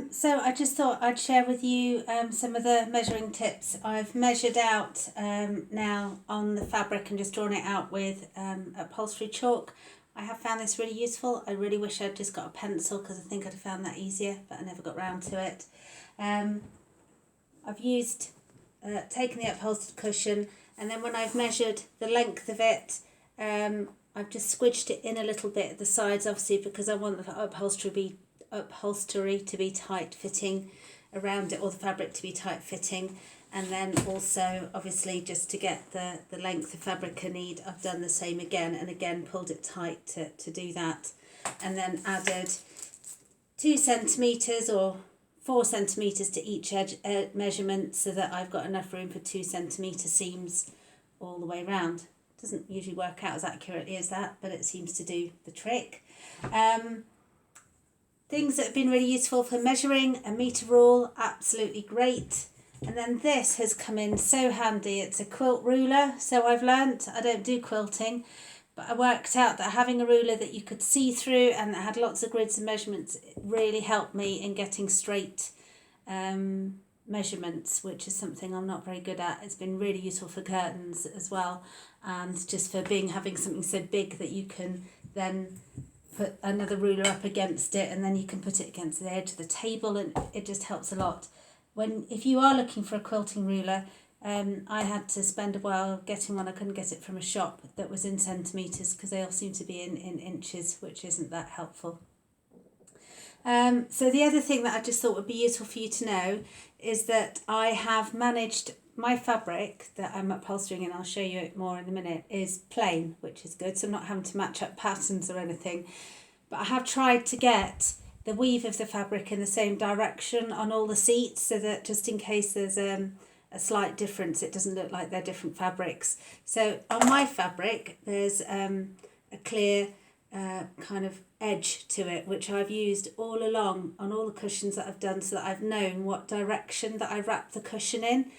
So I just thought I'd share with you some of the measuring tips. I've measured out now on the fabric and just drawn it out with upholstery chalk. I have found this really useful. I really wish I'd just got a pencil because I think I'd have found that easier, but I never got round to it. I've used, taken the upholstered cushion, and then when I've measured the length of it, I've just squidged it in a little bit at the sides, obviously because I want the upholstery to be tight fitting around it, or the fabric to be tight fitting, and then also obviously just to get the length of fabric I need, I've done the same again and again, pulled it tight to do that, and then added 2 centimetres or 4 centimetres to each edge measurement, so that I've got enough room for 2 centimetre seams all the way round. Doesn't usually work out as accurately as that, but it seems to do the trick. Things that have been really useful for measuring: a metre rule, absolutely great. And then this has come in so handy. It's a quilt ruler. So I've learnt, I don't do quilting, but I worked out that having a ruler that you could see through and that had lots of grids and measurements really helped me in getting straight measurements, which is something I'm not very good at. It's been really useful for curtains as well, and just for having something so big that you can then put another ruler up against it, and then you can put it against the edge of the table, and it just helps a lot. If you are looking for a quilting ruler, I had to spend a while getting one. I couldn't get it from a shop that was in centimetres because they all seem to be in inches, which isn't that helpful. So the other thing that I just thought would be useful for you to know is that I have managed my fabric that I'm upholstering, and I'll show you it more in a minute, is plain, which is good. So I'm not having to match up patterns or anything. But I have tried to get the weave of the fabric in the same direction on all the seats, so that just in case there's a slight difference, it doesn't look like they're different fabrics. So on my fabric, there's a clear kind of edge to it, which I've used all along on all the cushions that I've done, so that I've known what direction that I wrap the cushion in.